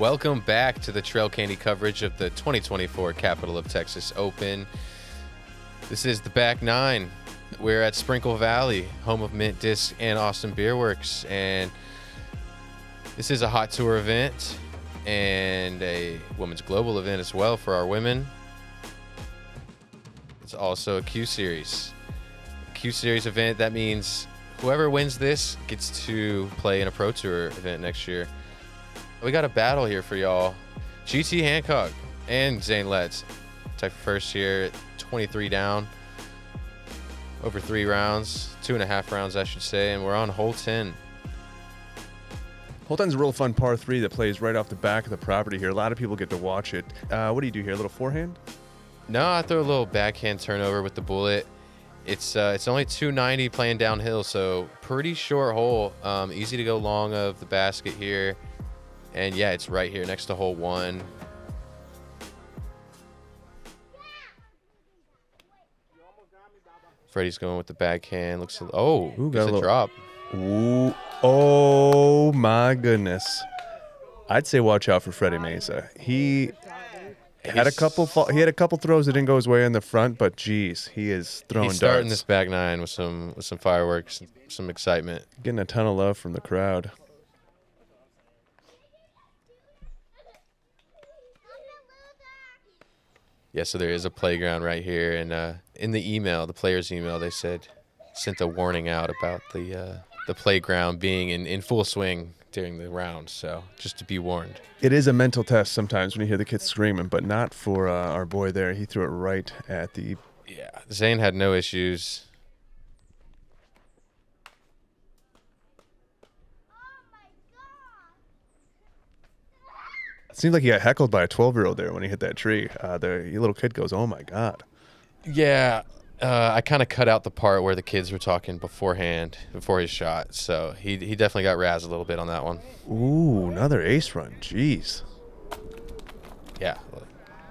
Welcome back to the Trail Candy coverage of the 2024 Capital of Texas Open. This is the back nine. We're at Sprinkle Valley, home of Mint Disc and Austin Beerworks, and this is a hot tour event and a women's global event as well for our women. It's also a Q Series. Q Series event, that means whoever wins this gets to play in a Pro Tour event next year. We got a battle here for y'all. GT Hancock and Zane tied for first here at 23 down. Over 3 rounds, 2.5 rounds, I should say, and we're on hole 10. Hole 10's a real fun par 3 that plays right off the back of the property here. A lot of people get to watch it. What do you do here, a little forehand? No, I throw a little backhand turnover with the bullet. It's only 290 playing downhill, so pretty short hole. Easy to go long of the basket here. And yeah, it's right here next to hole 1. Fredy's going with the backhand. Looks gets a drop. Ooh, oh my goodness! I'd say watch out for Fredy Meza. He had a couple throws that didn't go his way in the front, but geez, he is throwing darts. He's starting this back nine with some fireworks, some excitement. Getting a ton of love from the crowd. Yeah, so there is a playground right here, and in the player's email, they sent a warning out about the playground being in full swing during the round, so just to be warned. It is a mental test sometimes when you hear the kids screaming, but not for our boy there. He threw it right at the... Yeah, Zane had no issues. It seemed like he got heckled by a 12-year-old there when he hit that tree. The little kid goes, "Oh my God." Yeah, I kind of cut out the part where the kids were talking beforehand, before his shot. So he definitely got razzed a little bit on that one. Ooh, another ace run. Jeez. Yeah,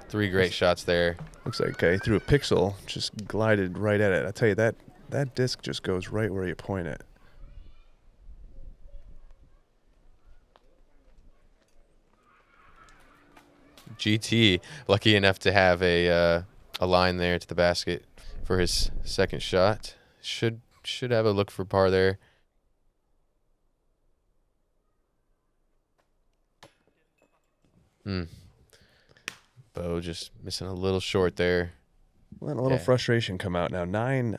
3 great shots there. Looks like he threw a pixel, just glided right at it. I tell you, that disc just goes right where you point it. GT lucky enough to have a line there to the basket for his second shot. Should have a look for par there. Bo just missing a little short there. Let a little frustration come out now. 9,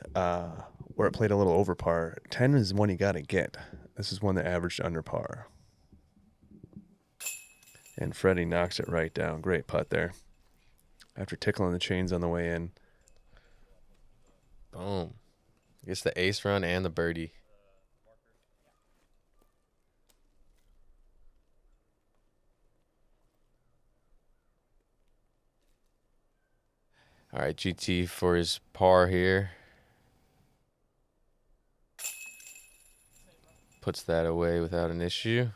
where it played a little over par. 10 is one you got to get. This is one that averaged under par. And Fredy knocks it right down. Great putt there. After tickling the chains on the way in. Boom. Gets the ace run and the birdie. All right, GT for his par here. Puts that away without an issue.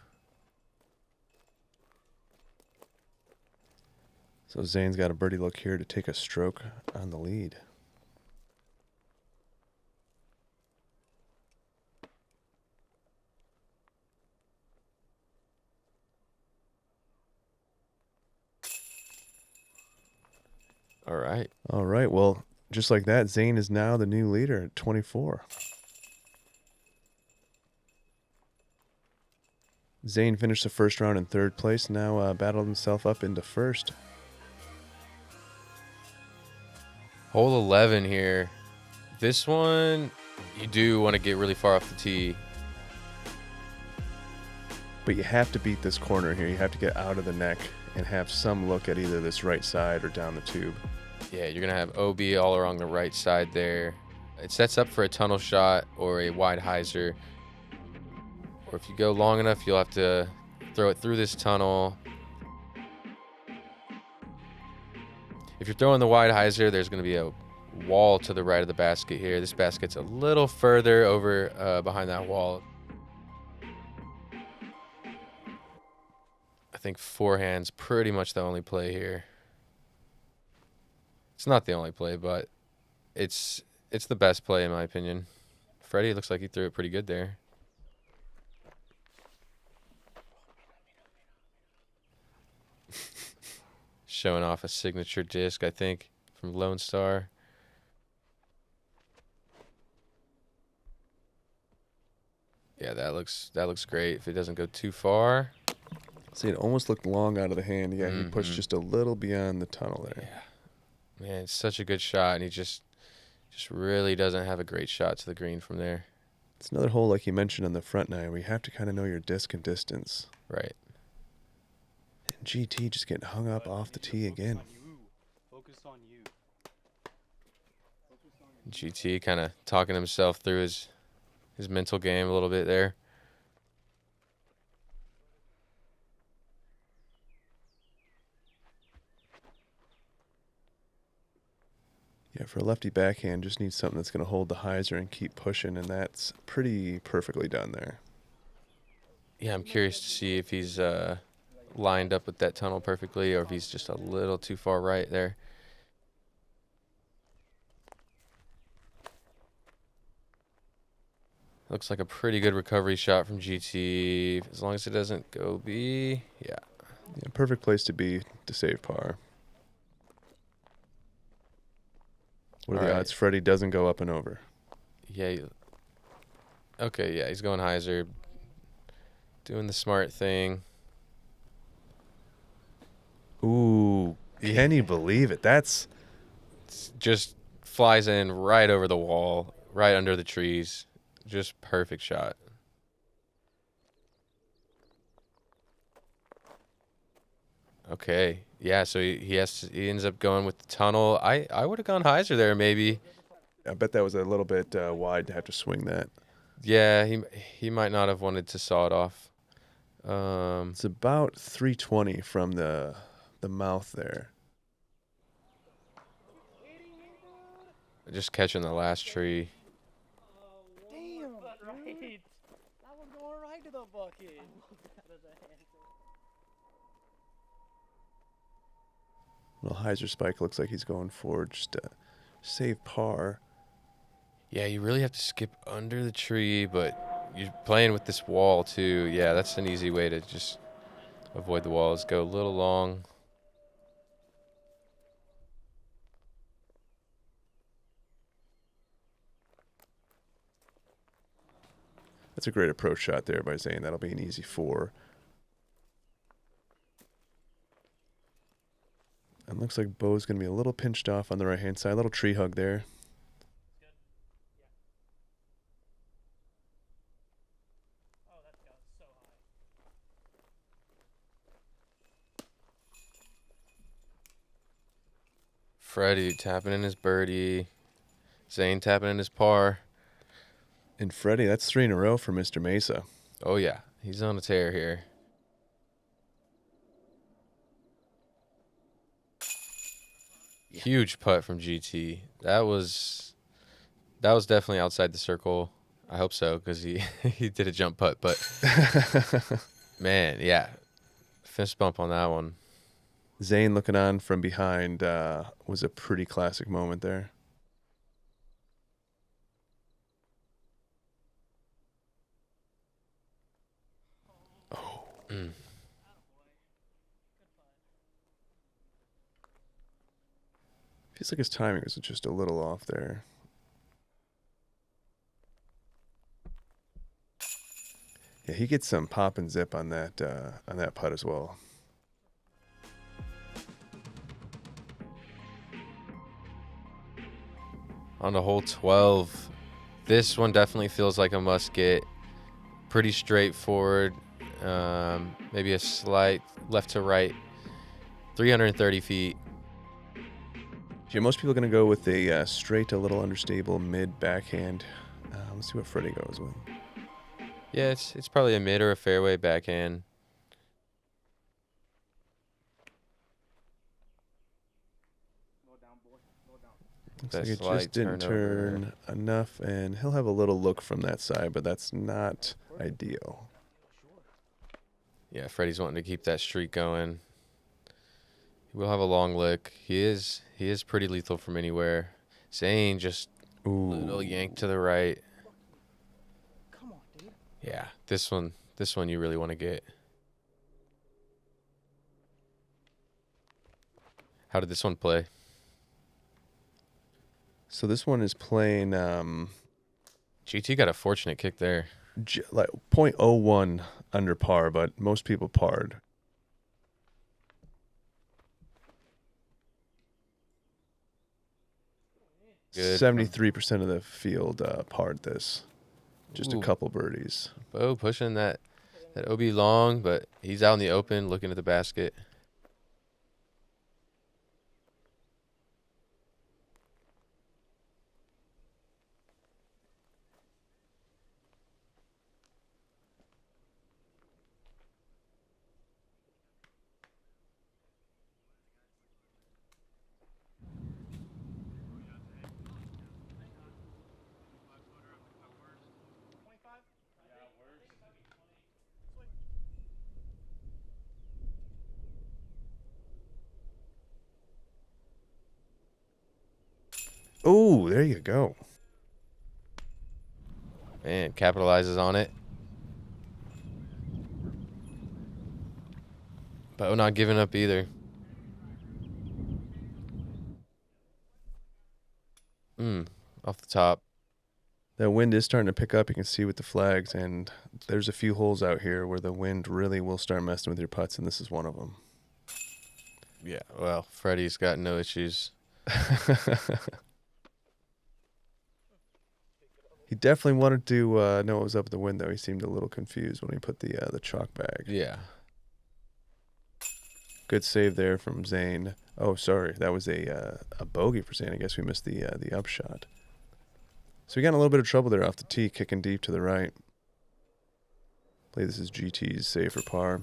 So Zane's got a birdie look here to take a stroke on the lead. All right. All right. Well, just like that, Zane is now the new leader at 24. Zane finished the first round in 3rd place, now battled himself up into 1st. Hole 11 here. This one, you do want to get really far off the tee. But you have to beat this corner here. You have to get out of the neck and have some look at either this right side or down the tube. Yeah, you're going to have OB all along the right side there. It sets up for a tunnel shot or a wide hyzer. Or if you go long enough, you'll have to throw it through this tunnel. If you're throwing the wide hyzer, there's going to be a wall to the right of the basket here. This basket's a little further over behind that wall. I think forehand's pretty much the only play here. It's not the only play, but it's the best play in my opinion. Fredy looks like he threw it pretty good there. showing off a signature disc, I think, from Lone Star. Yeah, that looks great. If it doesn't go too far. See, it almost looked long out of the hand. Yeah, he pushed just a little beyond the tunnel there. Yeah. Man, it's such a good shot, and he just really doesn't have a great shot to the green from there. It's another hole, like you mentioned on the front nine, where you have to kind of know your disc and distance. Right. And GT just getting hung up off the tee again. Focus on you. GT kind of talking himself through his mental game a little bit there. Yeah, for a lefty backhand, just needs something that's going to hold the hyzer and keep pushing, and that's pretty perfectly done there. Yeah, I'm curious to see if he's lined up with that tunnel perfectly or if he's just a little too far right there. Looks like a pretty good recovery shot from GT, as long as it doesn't go B. Yeah. Yeah, perfect place to be to save par. What are the odds Fredy doesn't go up and over? Yeah. Okay, yeah, he's going hyzer. Doing the smart thing. Ooh, can you believe it? That's just flies in right over the wall, right under the trees. Just perfect shot. Okay. Yeah, so he ends up going with the tunnel. I would have gone hyzer there maybe. I bet that was a little bit wide to have to swing that. Yeah, he might not have wanted to saw it off. It's about 320 from the mouth there. Just catching the last tree. Damn, right. That one going right to the bucket. Little hyzer spike looks like he's going for just to save par. Yeah, you really have to skip under the tree, but you're playing with this wall too. Yeah, that's an easy way to just avoid the walls. Go a little long. That's a great approach shot there by Zane. That'll be an easy 4. And looks like Bo's going to be a little pinched off on the right-hand side. A little tree hug there. Fredy tapping in his birdie. Zane tapping in his par. And Fredy, that's 3 in a row for Mr. Meza. Oh, yeah. He's on a tear here. Huge putt from GT. That was definitely outside the circle. I hope so, because he did a jump putt. But, man, yeah. Fist bump on that one. Zane looking on from behind was a pretty classic moment there. Oh. Feels like his timing was just a little off there. Yeah, he gets some pop and zip on that putt as well. On to hole 12. This one definitely feels like a must get. Pretty straightforward. Maybe a slight left to right. 330 feet. Yeah, most people are going to go with a straight, a little understable mid backhand. Let's see what Fredy goes with. Yeah, it's probably a mid or a fairway backhand. Looks like it just didn't turn enough, and he'll have a little look from that side, but that's not ideal. Yeah, Freddie's wanting to keep that streak going. He will have a long lick. He is pretty lethal from anywhere. Zane just a little yank to the right. Come on, dude. Yeah, this one you really want to get. How did this one play? So this one is playing GT got a fortunate kick there. like .01 under par, but most people parred. Good. 73% of the field parred this. Just Ooh. a couple birdies. Bo pushing that OB long, but he's out in the open looking at the basket. Oh, there you go. Man, capitalizes on it. Bo not giving up either. Off the top. The wind is starting to pick up. You can see with the flags, and there's a few holes out here where the wind really will start messing with your putts, and this is one of them. Yeah, well, Freddie's got no issues. He definitely wanted to know what was up with the wind, though. He seemed a little confused when he put the chalk bag. Yeah. Good save there from Zane. Oh, sorry, that was a bogey for Zane. I guess we missed the upshot. So we got in a little bit of trouble there off the tee, kicking deep to the right. I believe this is GT's save for par.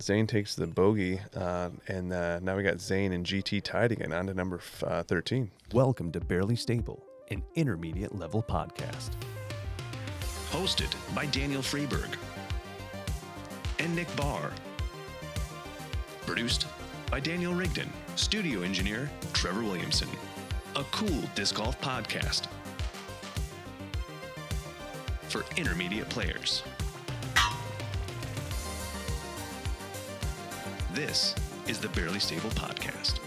Zane takes the bogey, and now we got Zane and GT tied again, on to number 13. Welcome to Barely Stable, an intermediate level podcast. Hosted by Daniel Freeberg and Nick Barr. Produced by Daniel Rigdon. Studio engineer Trevor Williamson. A cool disc golf podcast for intermediate players. This is the Barely Stable Podcast.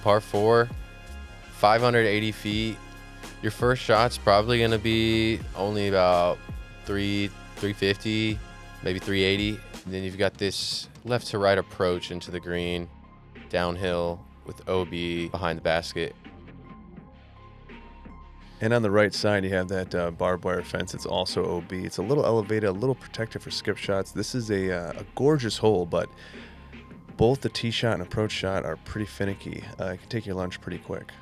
Par 4, 580 feet. Your first shot's probably going to be only about 350, maybe 380. And then you've got this left to right approach into the green, downhill with OB behind the basket. And on the right side, you have that barbed wire fence. It's also OB. It's a little elevated, a little protected for skip shots. This is a gorgeous hole, but both the tee shot and approach shot are pretty finicky. You can take your lunch pretty quick.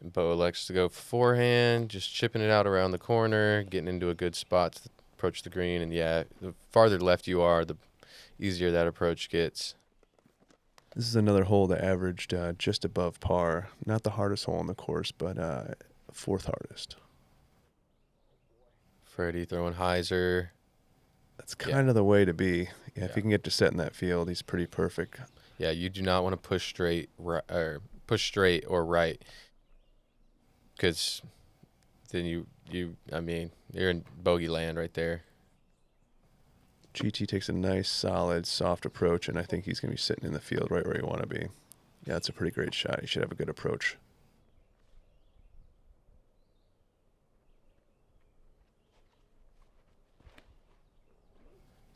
And Bo elects to go forehand, just chipping it out around the corner, getting into a good spot to approach the green. And yeah, the farther left you are, the easier that approach gets. This is another hole that averaged just above par. Not the hardest hole on the course, but fourth hardest. Fredy throwing hyzer. That's kind of the way to be. Yeah, if he can get to set in that field, he's pretty perfect. Yeah, you do not want to push straight or right, because then you're in bogey land right there. GT takes a nice, solid, soft approach, and I think he's going to be sitting in the field right where you want to be. Yeah, that's a pretty great shot. He should have a good approach.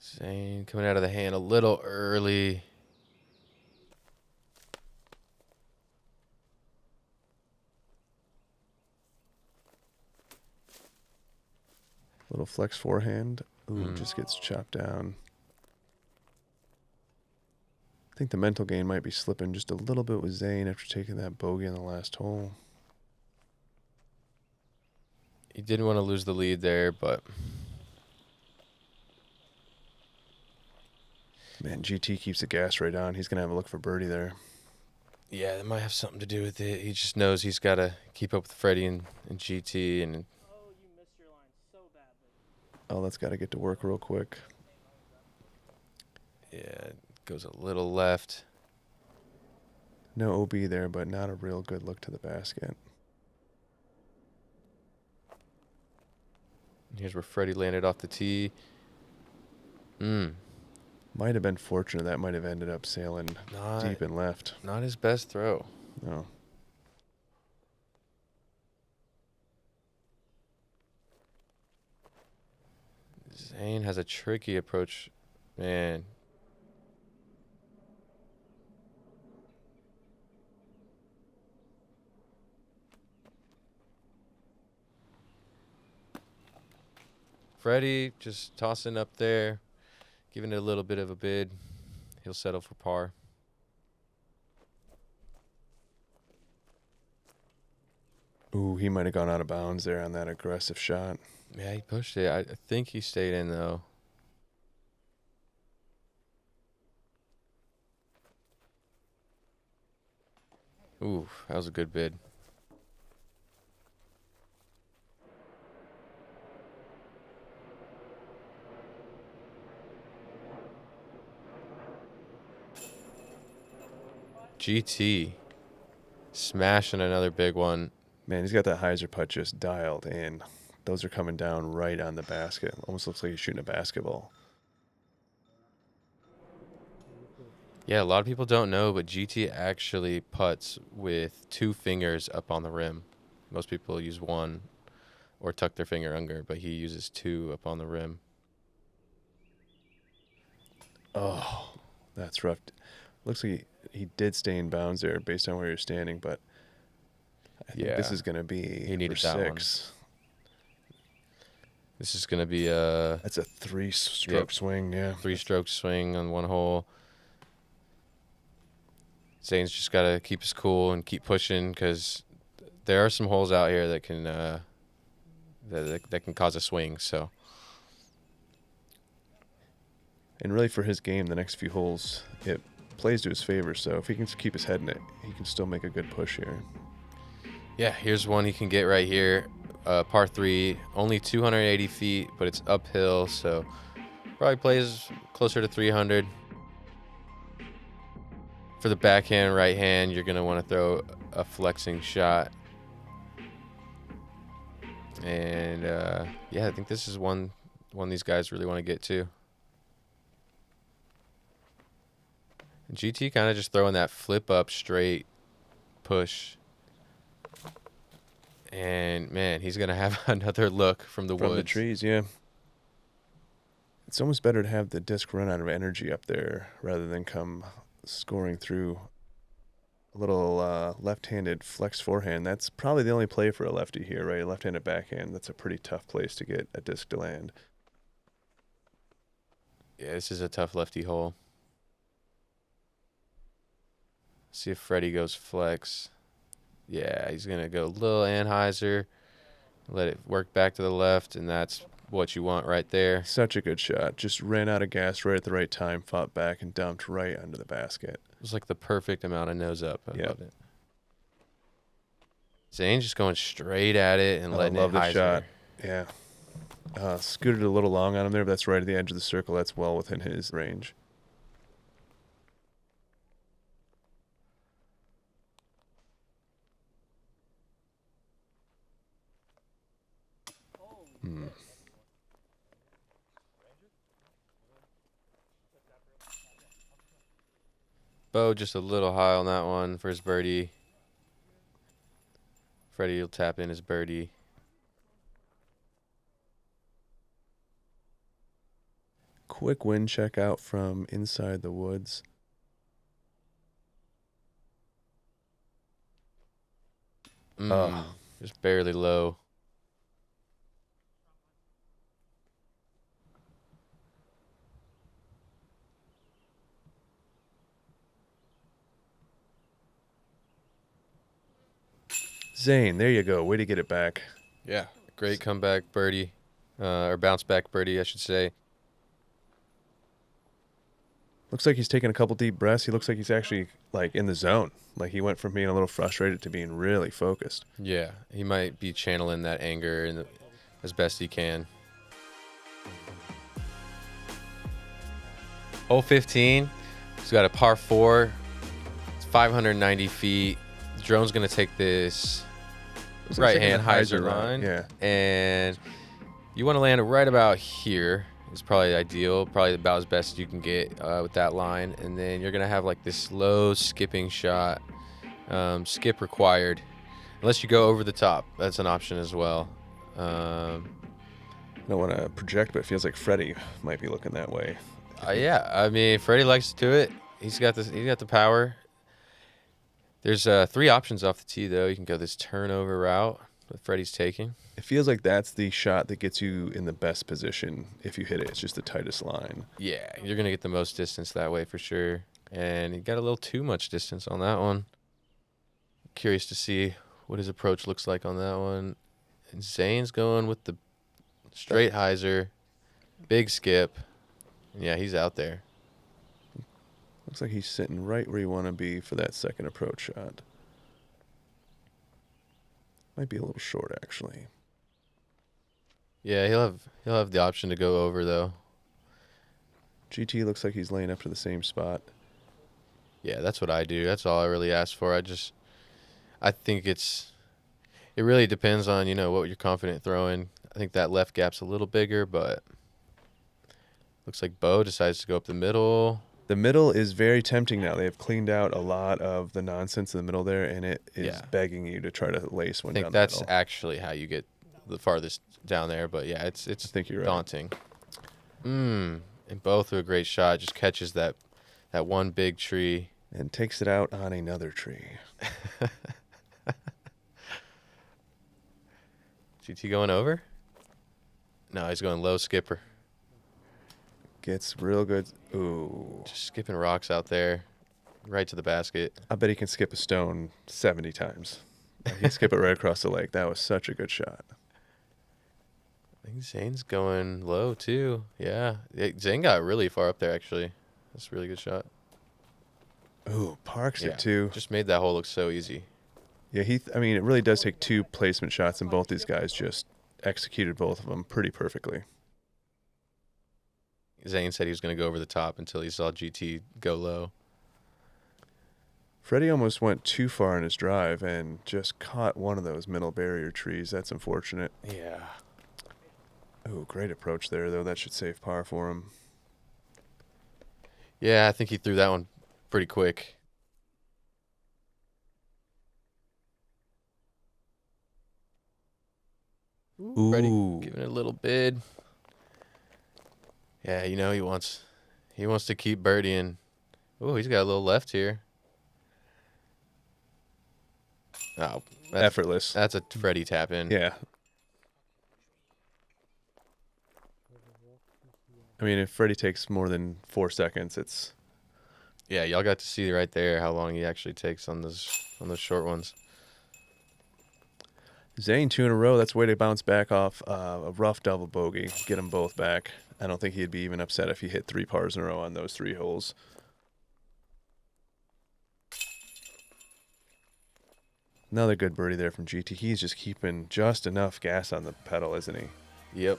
Zane coming out of the hand a little early. Little flex forehand. Ooh, just gets chopped down. I think the mental game might be slipping just a little bit with Zane after taking that bogey in the last hole. He didn't want to lose the lead there, but Man, GT keeps the gas right on. He's going to have a look for birdie there. Yeah, that might have something to do with it. He just knows he's got to keep up with Fredy and GT. And Oh, you missed your line so badly. Oh, that's got to get to work real quick. yeah, it goes a little left. No OB there, but not a real good look to the basket. Here's where Fredy landed off the tee. Might have been fortunate. That might have ended up sailing deep and left. Not his best throw. No. Zane has a tricky approach. Man. Fredy just tossing up there, giving it a little bit of a bid. He'll settle for par. Ooh, he might have gone out of bounds there on that aggressive shot. Yeah, he pushed it. I think he stayed in, though. Ooh, that was a good bid. GT smashing another big one. Man, he's got that hyzer putt just dialed in. Those are coming down right on the basket. Almost looks like he's shooting a basketball. Yeah, a lot of people don't know, but GT actually putts with 2 fingers up on the rim. Most people use 1 or tuck their finger under, but he uses 2 up on the rim. Oh, that's rough. Looks like he did stay in bounds there based on where you're standing, but I think this is going to be he needed for that 6. This is going to be a That's a 3-stroke swing, yeah. 3-stroke swing on one hole. Zane's just got to keep his cool and keep pushing because there are some holes out here that can that can cause a swing. So, And really for his game, the next few holes, it plays to his favor. So if he can keep his head in it, he can still make a good push here. yeah, here's one he can get right here. Par 3, only 280 feet, but it's uphill, so probably plays closer to 300. For the backhand, right hand, you're going to want to throw a flexing shot. And, yeah, I think this is one these guys really want to get to. And GT kind of just throwing that flip up straight push. And, man, he's going to have another look from the woods. From the trees, yeah. It's almost better to have the disc run out of energy up there rather than come scoring through. A little left-handed flex forehand. That's probably the only play for a lefty here, right? A left-handed backhand. That's a pretty tough place to get a disc to land. Yeah, this is a tough lefty hole. See if Fredy goes flex. Yeah, he's going to go a little Anheuser, let it work back to the left, and that's what you want right there. Such a good shot. Just ran out of gas right at the right time, fought back, and dumped right under the basket. It was like the perfect amount of nose up. I Yep. love it. Zane just going straight at it and letting I love it the hyzer. shot. Yeah. Scooted a little long on him there, but that's right at the edge of the circle. That's well within his range. Bo just a little high on that one for his birdie. Fredy will tap in his birdie. Quick wind check out from inside the woods. Just barely low. Zane, there you go. Way to get it back. Yeah. Great comeback birdie. Or bounce back birdie, I should say. Looks like he's taking a couple deep breaths. He looks like he's actually like in the zone. Like he went from being a little frustrated to being really focused. Yeah, he might be channeling that anger as best he can. Hole 15, he's got a par 4. It's 590 feet. The drone's going to take this right-hand hyzer line. Yeah. And you want to land it right about here. It's probably ideal, probably about as best you can get with that line. And then you're going to have like this low skipping shot. Skip required. Unless you go over the top. That's an option as well. I don't want to project, but it feels like Fredy might be looking that way. Yeah, I mean, Fredy likes to do it. He's got the power. There's 3 options off the tee, though. You can go this turnover route that Fredy's taking. It feels like that's the shot that gets you in the best position if you hit it. It's just the tightest line. Yeah, you're going to get the most distance that way for sure. And he got a little too much distance on that one. Curious to see what his approach looks like on that one. And Zane's going with the straight hyzer, big skip. Yeah, he's out there. Looks like he's sitting right where you want to be for that second approach shot. Might be a little short, actually. Yeah, he'll have the option to go over, though. GT looks like he's laying up to the same spot. Yeah, that's what I do. That's all I really ask for. I think it really depends on, what you're confident throwing. I think that left gap's a little bigger, but looks like Bo decides to go up the middle. The middle is very tempting now. They have cleaned out a lot of the nonsense in the middle there, and it is begging you to try to lace one down the middle. I think that's actually how you get the farthest down there, but yeah, it's I think you're daunting. And Bo threw a great shot, just catches that one big tree. And takes it out on another tree. GT going over? No, he's going low skipper. Gets real good. Ooh. Just skipping rocks out there, right to the basket. I bet he can skip a stone 70 times. He can skip it right across the lake. That was such a good shot. I think Zane's going low, too. Yeah. Zane got really far up there, actually. That's a really good shot. Ooh, parks it, too. Just made that hole look so easy. Yeah, it really does take 2 placement shots, and both these guys just executed both of them pretty perfectly. Zane said he was going to go over the top until he saw GT go low. Fredy almost went too far in his drive and just caught one of those middle barrier trees. That's unfortunate. Yeah. Ooh, great approach there, though. That should save par for him. Yeah, I think he threw that one pretty quick. Ooh. Fredy giving it a little bid. Yeah, he wants to keep birdieing. Oh, he's got a little left here. Oh, Effortless. That's a Fredy tap in. Yeah. I mean, if Fredy takes more than 4 seconds, it's... Yeah, y'all got to see right there how long he actually takes on those short ones. Zane, 2 in a row. That's a way to bounce back off a rough double bogey. Get them both back. I don't think he'd be even upset if he hit 3 pars in a row on those 3 holes. Another good birdie there from GT. He's just keeping just enough gas on the pedal, isn't he? Yep.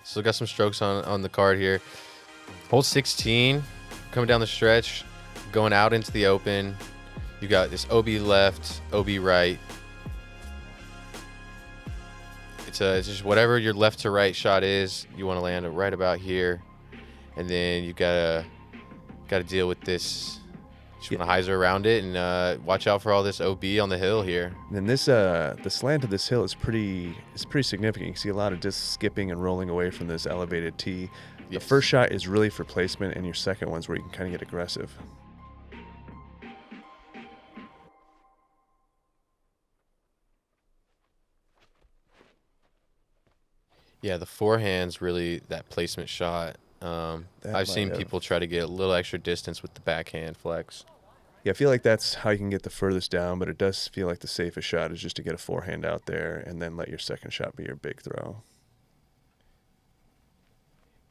Still got some strokes on the card here. Hole 16, coming down the stretch, going out into the open. You got this OB left, OB right. It's just whatever your left to right shot is, you want to land it right about here, and then you gotta deal with this. Just want to hyzer around it and watch out for all this OB on the hill here. And this the slant of this hill is pretty significant. You can see a lot of disc skipping and rolling away from this elevated tee. The first shot is really for placement, and your second one's where you can kind of get aggressive. Yeah, the forehand's really that placement shot. I've seen people try to get a little extra distance with the backhand flex. Yeah, I feel like that's how you can get the furthest down, but it does feel like the safest shot is just to get a forehand out there and then let your second shot be your big throw.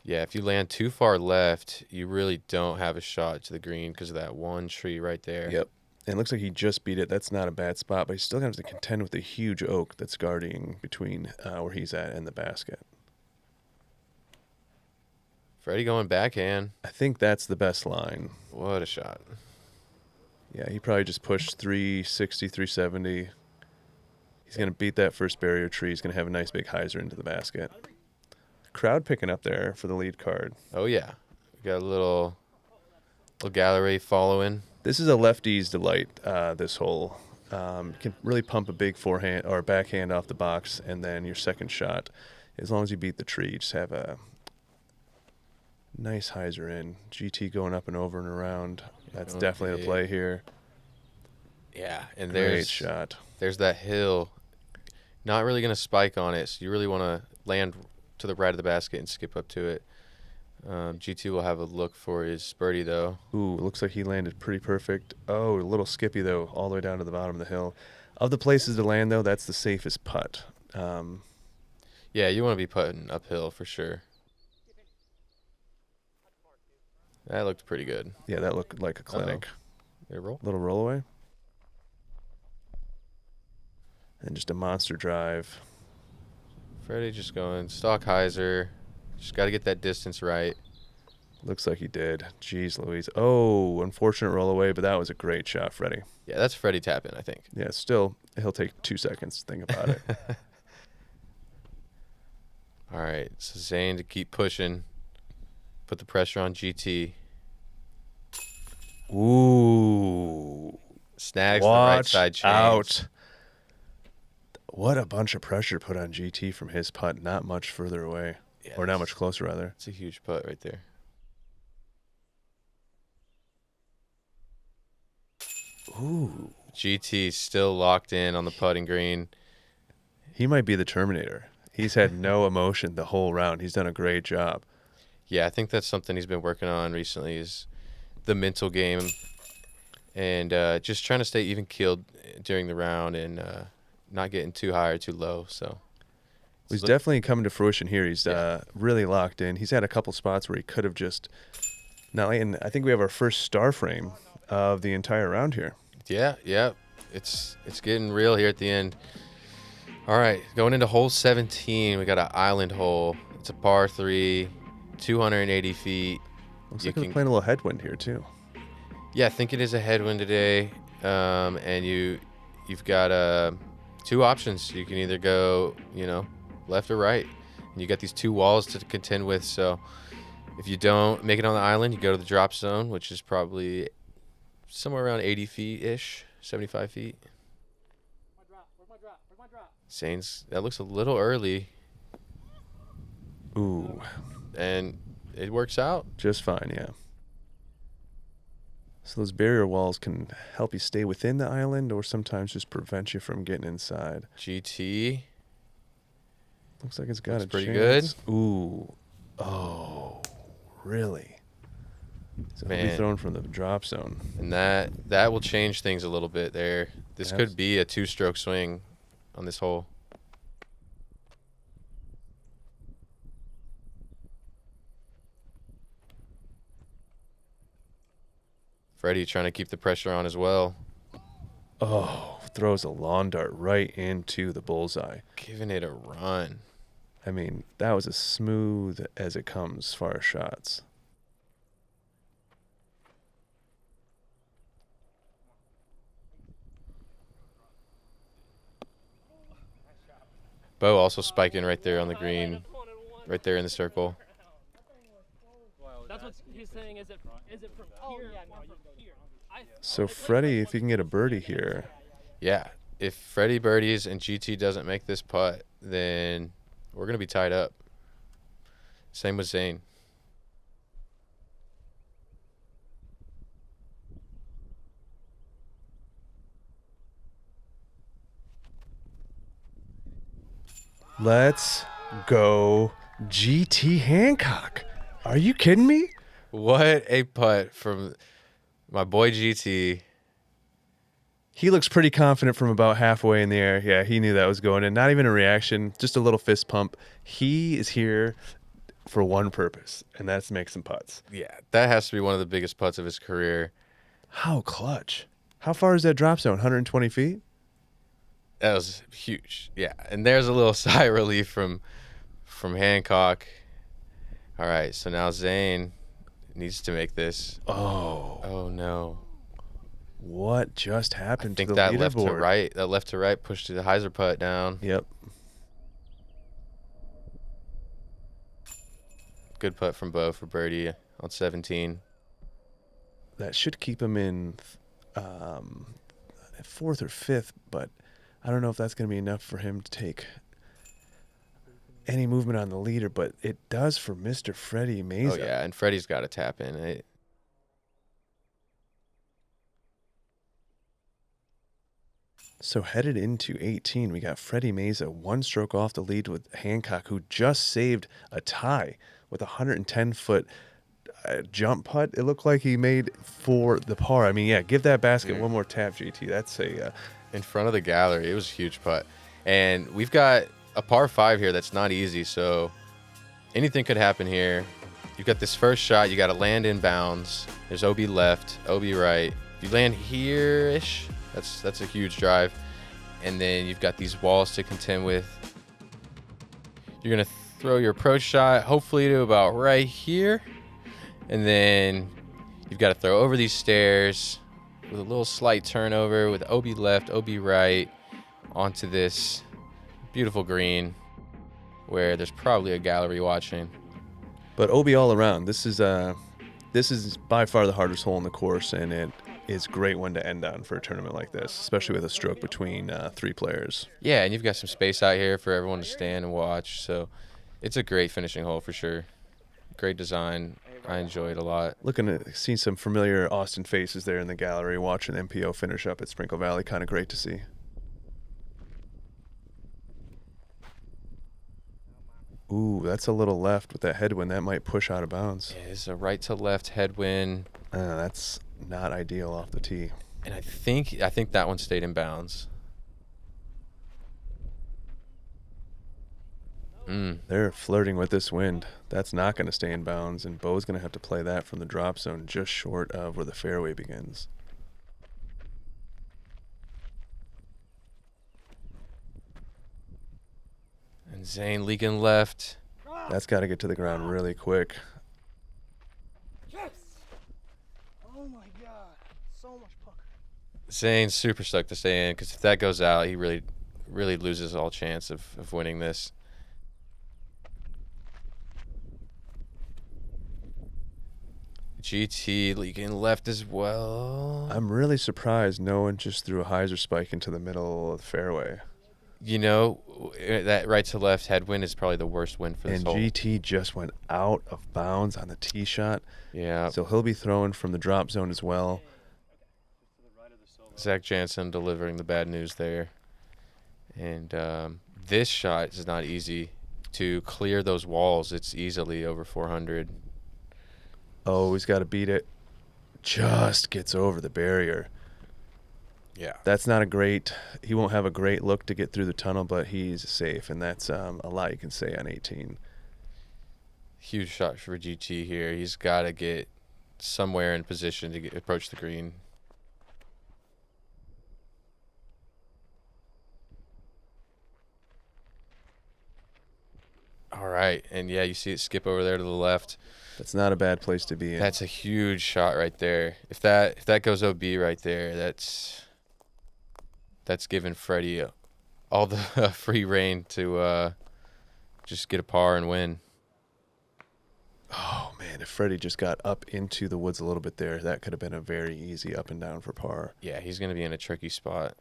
Yeah, if you land too far left, you really don't have a shot to the green because of that one tree right there. Yep. And it looks like he just beat it. That's not a bad spot, but he's still going to have to contend with a huge oak that's guarding between where he's at and the basket. Fredy going backhand. I think that's the best line. What a shot. Yeah, he probably just pushed 360, 370. He's going to beat that first barrier tree. He's going to have a nice big hyzer into the basket. Crowd picking up there for the lead card. Oh, yeah. We got a little gallery following. This is a lefty's delight, this hole. You can really pump a big forehand or backhand off the box, and then your second shot, as long as you beat the tree, you just have a nice hyzer in. GT going up and over and around. That's definitely the play here. Yeah, and Great shot. There's that hill. Not really going to spike on it, so you really want to land to the right of the basket and skip up to it. GT will have a look for his birdie, though. Ooh, looks like he landed pretty perfect. Oh, a little skippy, though, all the way down to the bottom of the hill. Of the places to land, though, that's the safest putt. Yeah, you want to be putting uphill for sure. That looked pretty good. Yeah, that looked like a clinic. They roll. Little roll away. And just a monster drive. Fredy just going stock hyzer. Just got to get that distance right. Looks like he did. Jeez Louise. Oh, unfortunate roll away, but that was a great shot, Fredy. Yeah, that's Fredy tapping, I think. Yeah, still, he'll take 2 seconds to think about it. All right, so Zane to keep pushing. Put the pressure on GT. Ooh. Snags the right Watch side change. out. What a bunch of pressure put on GT from his putt, not much further away. Yeah, Or not much closer, rather. It's a huge putt right there. Ooh. GT still locked in on the putting green. He might be the Terminator. He's had no emotion the whole round. He's done a great job. Yeah, I think that's something he's been working on recently is the mental game and just trying to stay even keeled during the round and not getting too high or too low. So He's definitely coming to fruition here. He's really locked in. He's had a couple spots where he could have just not. And I think we have our first star frame of the entire round here. Yeah. It's getting real here at the end. All right, going into hole 17, we got an island hole. It's a par 3, 280 feet. Looks like we're playing a little headwind here too. Yeah, I think it is a headwind today. And you've got 2 options. You can either go, left or right. And you got these 2 walls to contend with. So if you don't make it on the island, you go to the drop zone, which is probably somewhere around 80 feet-ish, 75 feet. Where's my drop? Zane's, that looks a little early, Ooh, and it works out. just fine, yeah. So those barrier walls can help you stay within the island or sometimes just prevent you from getting inside. GT, Looks like it's got Looks a pretty chance. Ooh. Oh, really? So he'll be Man. thrown from the drop zone. and that will change things a little bit there. This could be a 2-stroke swing on this hole. Fredy trying to keep the pressure on as well. Oh, throws a lawn dart right into the bullseye. Giving it a run. I mean, that was as smooth as it comes as far as shots. Bo also spiking right there on the green, right there in the circle. That's what he's saying. Is it from here? Not from here. So Fredy, if you can get a birdie here, Yeah, if Fredy birdies and GT doesn't make this putt, then we're going to be tied up. Same with Zane. let's go GT Hancock. Are you kidding me? What a putt from my boy GT. He looks pretty confident from about halfway in the air. Yeah, he knew that was going in. Not even a reaction, just a little fist pump. He is here for one purpose, and that's to make some putts. Yeah, that has to be one of the biggest putts of his career. How clutch. How far is that drop zone? 120 feet? That was huge. Yeah, and there's a little sigh of relief from Hancock. All right, so now Zane needs to make this. Oh no. What just I happened to think the that leaderboard? left to right pushed the hyzer putt down. Yep. Good putt from Bo for birdie on 17. That should keep him in fourth or fifth, but I don't know if that's going to be enough for him to take any movement on the leader, but it does for Mr. Fredy Meza. Oh yeah, and Freddie's got to tap in. So headed into 18, we got Fredy Meza one stroke off the lead with Hancock, who just saved a tie with a 110-foot jump putt. It looked like he made for the par. I mean, yeah, give that basket one more tap, GT. That's a In front of the gallery, it was a huge putt. And we've got a par 5 here that's not easy, so anything could happen here. You've got this first shot. You got to land in bounds. There's OB left, OB right. If you land here-ish, that's a huge drive. And then you've got these walls to contend with. You're going to throw your approach shot, hopefully to about right here. And then you've got to throw over these stairs with a little slight turnover with OB left, OB right onto this beautiful green where there's probably a gallery watching. But OB all around. This is by far the hardest hole in the course, and it is a great one to end on for a tournament like this, especially with a stroke between 3 players. Yeah, and you've got some space out here for everyone to stand and watch, so it's a great finishing hole for sure. Great design. I enjoy it a lot. Looking to see some familiar Austin faces there in the gallery, watching MPO finish up at Sprinkle Valley. Kind of great to see. Ooh, that's a little left with that headwind. That might push out of bounds. Yeah, it's a right to left headwind. That's not ideal off the tee. And I think that one stayed in bounds. They're flirting with this wind. That's not going to stay in bounds, and Bo's going to have to play that from the drop zone just short of where the fairway begins. And Zane leaking left. That's got to get to the ground really quick. Yes! Oh my god. So much pucker. Zane's super stoked to stay in because if that goes out, he really loses all chance of winning this. GT leaking left as well. I'm really surprised no one just threw a hyzer spike into the middle of the fairway. You know, that right to left headwind is probably the worst wind for this And hole. GT just went out of bounds on the tee shot. Yeah. So he'll be throwing from the drop zone as well. Zach Jansen delivering the bad news there. And this shot is not easy. To clear those walls, it's easily over 400. Oh, he's got to beat it. Just gets over the barrier. Yeah. That's not a great, he won't have a great look to get through the tunnel, but he's safe, and that's a lot you can say on 18. Huge shot for GT here. He's got to get somewhere in position to approach the green. All right, and yeah, you see it skip over there to the left. That's not a bad place to be in. That's a huge shot right there. If that goes OB right there, that's giving Fredy all the free reign to just get a par and win. Oh, man, if Fredy just got up into the woods a little bit there, that could have been a very easy up and down for par. Yeah, he's going to be in a tricky spot.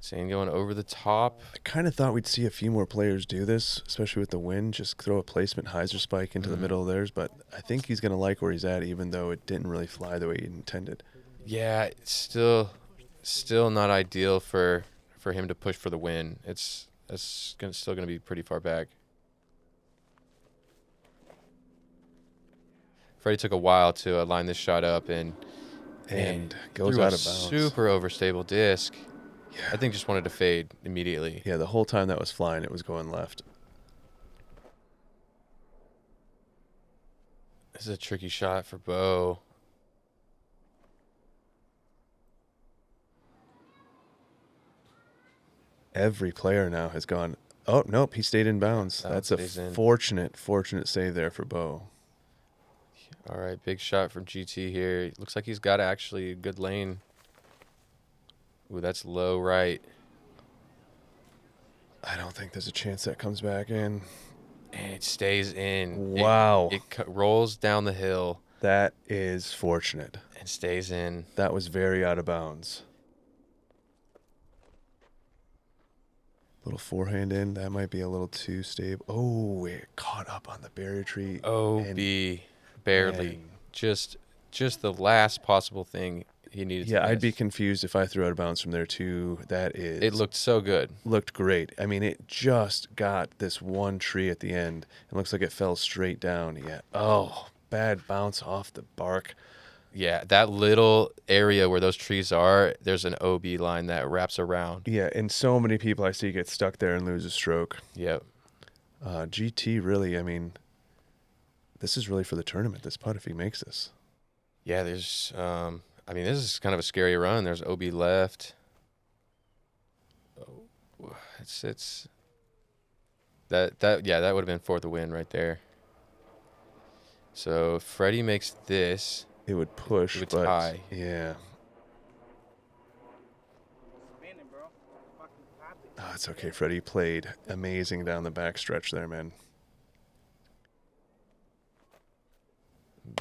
Zane going over the top. I kind of thought we'd see a few more players do this, especially with the wind, just throw a placement hyzer spike into the middle of theirs, but I think he's going to like where he's at, even though it didn't really fly the way he intended. Yeah, it's still not ideal for him to push for the win. It's still going to be pretty far back. Fredy took a while to line this shot up and goes threw out a of bounds. super overstable disc. Yeah. I think just wanted to fade immediately. Yeah, the whole time that was flying, it was going left. This is a tricky shot for Bo. Every player now has gone. Oh, nope, he stayed in bounds. Oh, That's a stays in. fortunate save there for Bo. All right, big shot from GT here. Looks like he's got actually a good lane. Ooh, that's low right. I don't think there's a chance that comes back in. And it stays in. Wow. It rolls down the hill That is fortunate. and stays in. That was very out of bounds. Little forehand in. That might be a little too stable. Oh, it caught up on the barrier tree. OB, barely. and- Just the last possible thing he needed Yeah, to I'd be miss. confused if I threw out of bounds from there too. That is. It looked great. I mean, it just got this one tree at the end. It looks like it fell straight down. Yeah. Oh, bad bounce off the bark. Yeah, that little area where those trees are, there's an OB line that wraps around. Yeah, and so many people I see get stuck there and lose a stroke. Yep. GT really, I mean, this is really for the tournament, this putt, if he makes this. Yeah, there's I mean, this is kind of a scary run. There's OB left. Oh, it's that would have been for the win right there. So if Fredy makes this, It would push, It would but tie. yeah. Spinning, bro. Fucking popping. Oh, it's okay. Fredy played amazing down the back stretch there, man.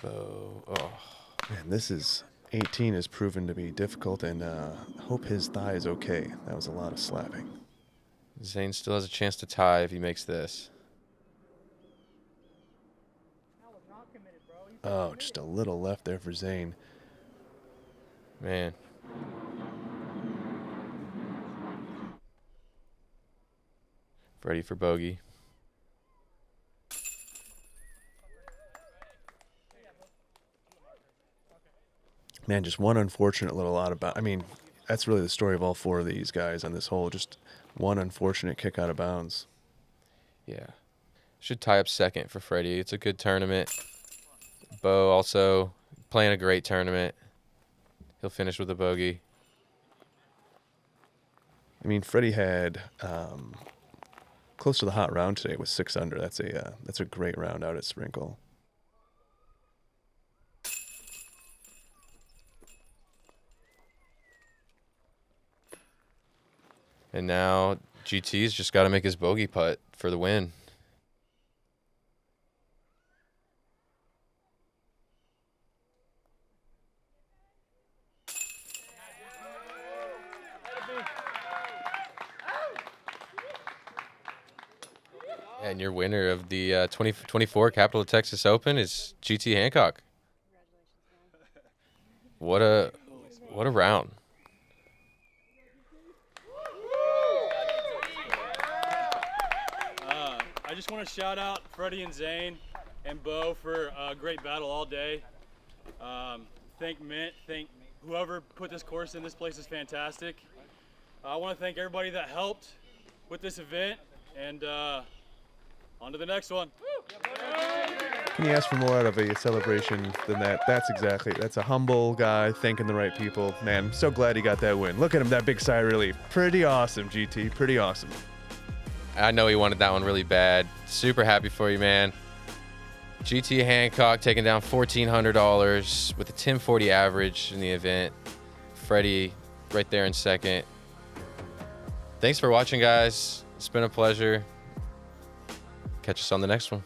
Bo. Oh, Man, this is 18 has proven to be difficult, and hope his thigh is okay. That was a lot of slapping. Zane still has a chance to tie if he makes this. That was not committed, bro. He's Oh, just a little left there for Zane. Man. Ready for bogey. Man, just one unfortunate little out of bounds. I mean, that's really the story of all four of these guys on this hole. Just one unfortunate kick out of bounds. Yeah. Should tie up second for Fredy. It's a good tournament. Bo also playing a great tournament. He'll finish with a bogey. I mean, Fredy had close to the hot round today with 6 under. That's a great round out at Sprinkle. And now GT's just got to make his bogey putt for the win. And your winner of the 2024 Capital of Texas Open is GT Hancock. What a round. I just want to shout out Fredy and Zane and Bo for a great battle all day. Thank Mint, thank whoever put this course in. This place is fantastic. I want to thank everybody that helped with this event, and on to the next one. Can you ask for more out of a celebration than that? That's a humble guy thanking the right people. Man, I'm so glad he got that win. Look at him, that big sigh of relief. Pretty awesome, GT. Pretty awesome. I know he wanted that one really bad. Super happy for you, man. GT Hancock taking down $1,400 with a 1040 average in the event. Fredy right there in second. Thanks for watching, guys. It's been a pleasure. Catch us on the next one.